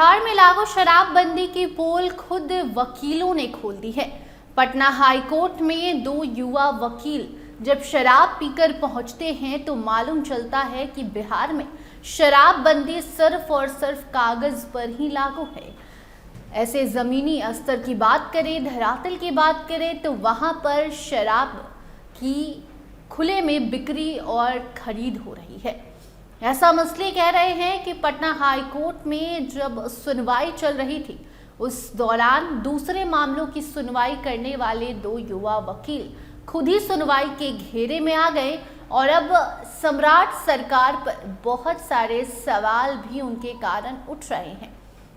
बिहार में लागू शराबबंदी की पोल खुद वकीलों ने खोल दी है। पटना हाईकोर्ट में दो युवा वकील जब शराब पीकर पहुंचते हैं तो मालूम चलता है कि बिहार में शराबबंदी सिर्फ और सिर्फ कागज पर ही लागू है। ऐसे जमीनी स्तर की बात करें, धरातल की बात करें तो वहां पर शराब की खुले में बिक्री और खरीद हो रही है। ऐसा मसले कह रहे हैं कि पटना हाई कोर्ट में जब सुनवाई चल रही थी उस दौरान दूसरे मामलों की सुनवाई करने वाले दो युवा वकील खुद ही सुनवाई के घेरे में आ गए और अब सम्राट सरकार पर बहुत सारे सवाल भी उनके कारण उठ रहे हैं।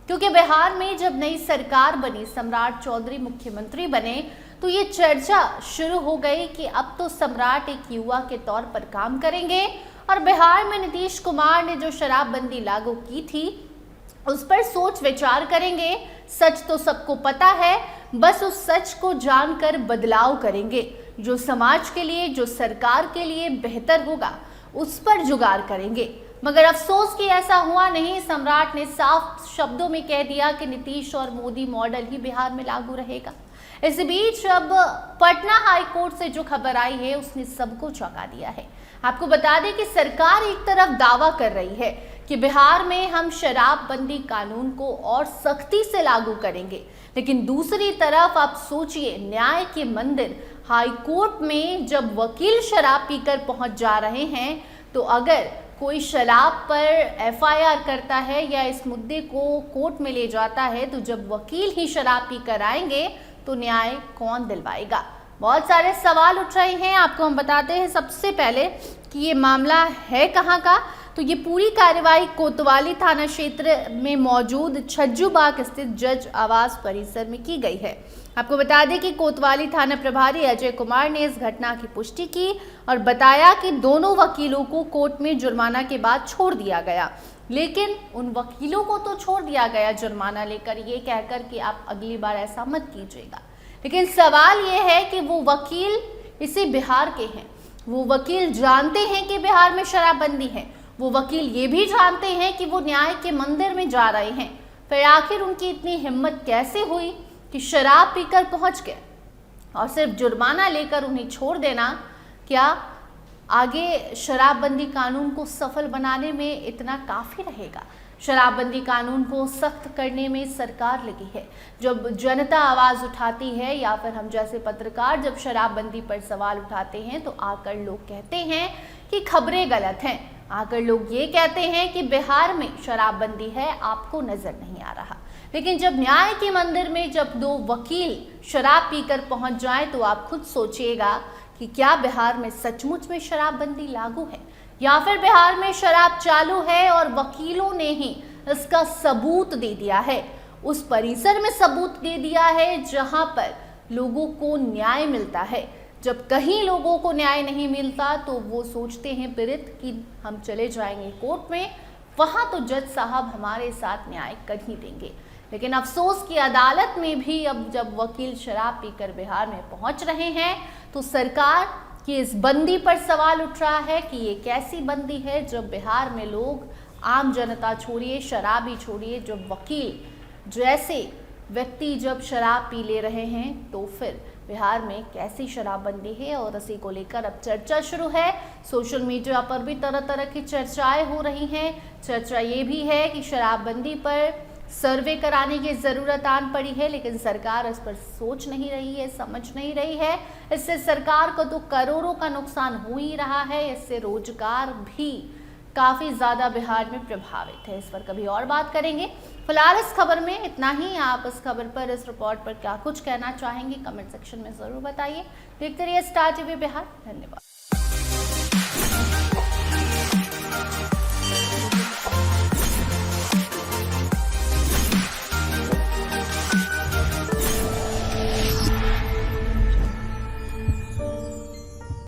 क्योंकि बिहार में जब नई सरकार बनी, सम्राट चौधरी मुख्यमंत्री बने, तो ये चर्चा शुरू हो गई कि अब तो सम्राट एक युवा के तौर पर काम करेंगे और बिहार में नीतीश कुमार ने जो शराबबंदी लागू की थी उस पर सोच विचार करेंगे। सच तो सबको पता है, बस उस सच को जानकर बदलाव करेंगे। जो समाज के लिए, जो सरकार के लिए बेहतर होगा उस पर जुगाड़ करेंगे। मगर अफसोस कि ऐसा हुआ नहीं। सम्राट ने साफ शब्दों में कह दिया कि नीतीश और मोदी मॉडल ही बिहार में लागू रहेगा। इस बीच अब पटना हाई कोर्ट से जो खबर आई है उसने सबको चौंका दिया है। आपको बता दें कि सरकार एक तरफ दावा कर रही है कि बिहार में हम शराबबंदी कानून को और सख्ती से लागू करेंगे, लेकिन दूसरी तरफ आप सोचिए, न्याय के मंदिर हाई कोर्ट में जब वकील शराब पीकर पहुंच जा रहे हैं तो अगर कोई शराब पर एफआईआर करता है या इस मुद्दे को कोर्ट में ले जाता है तो जब वकील ही शराब पीकर आएंगे तो न्याय कौन दिलवाएगा। बहुत सारे सवाल उठ रहे हैं। आपको हम बताते हैं सबसे पहले कि ये मामला है कहाँ का। तो ये पूरी कार्यवाही कोतवाली थाना क्षेत्र में मौजूद छज्जूबाग स्थित जज आवास परिसर में की गई है। आपको बता दें कि कोतवाली थाना प्रभारी अजय कुमार ने इस घटना की पुष्टि की और बताया कि दोनों वकीलों को कोर्ट में जुर्माना के बाद छोड़ दिया गया। लेकिन उन वकीलों को तो छोड़ दिया गया जुर्माना लेकर, ये कहकर कि आप अगली बार ऐसा मत कीजिएगा। लेकिन सवाल ये है कि वो वकील इसी बिहार के हैं, वो वकील जानते हैं कि बिहार में शराबबंदी है, वो वकील ये भी जानते हैं कि वो न्याय के मंदिर में जा रहे हैं, फिर आखिर उनकी इतनी हिम्मत कैसे हुई कि शराब पीकर पहुंच गए और सिर्फ जुर्माना लेकर उन्हें छोड़ देना। क्या आगे शराबबंदी कानून को सफल बनाने में इतना काफ़ी रहेगा? शराबबंदी कानून को सख्त करने में सरकार लगी है। जब जनता आवाज़ उठाती है या फिर हम जैसे पत्रकार जब शराबबंदी पर सवाल उठाते हैं तो आकर लोग कहते हैं कि खबरें गलत हैं। आकर लोग ये कहते हैं कि बिहार में शराबबंदी है, आपको नज़र नहीं आ रहा। लेकिन जब न्याय के मंदिर में जब दो वकील शराब पीकर पहुंच जाएं तो आप खुद सोचिएगा कि क्या बिहार में सचमुच में शराबबंदी लागू है या फिर बिहार में शराब चालू है और वकीलों ने ही इसका सबूत दे दिया है। उस परिसर में सबूत दे दिया है जहां पर लोगों को न्याय मिलता है। जब कहीं लोगों को न्याय नहीं मिलता तो वो सोचते हैं पीड़ित कि हम चले जाएंगे कोर्ट में, वहां तो जज साहब हमारे साथ न्याय कर ही देंगे। लेकिन अफसोस की अदालत में भी अब जब वकील शराब पीकर बिहार में पहुंच रहे हैं तो सरकार की इस बंदी पर सवाल उठ रहा है कि ये कैसी बंदी है जब बिहार में लोग, आम जनता छोड़िए, शराबी छोड़िए, जब वकील जैसे व्यक्ति जब शराब पी ले रहे हैं तो फिर बिहार में कैसी शराबबंदी है। और इसी को लेकर अब चर्चा शुरू है। सोशल मीडिया पर भी तरह तरह की चर्चाएं हो रही हैं। चर्चा ये भी है कि शराबबंदी पर सर्वे कराने की ज़रूरत आन पड़ी है, लेकिन सरकार इस पर सोच नहीं रही है, समझ नहीं रही है। इससे सरकार को तो करोड़ों का नुकसान हो ही रहा है, इससे रोजगार भी काफ़ी ज़्यादा बिहार में प्रभावित है। इस पर कभी और बात करेंगे। फिलहाल इस खबर में इतना ही। आप इस खबर पर, इस रिपोर्ट पर क्या कुछ कहना चाहेंगे कमेंट सेक्शन में ज़रूर बताइए। देखते रहिए स्टार टीवी बिहार। धन्यवाद।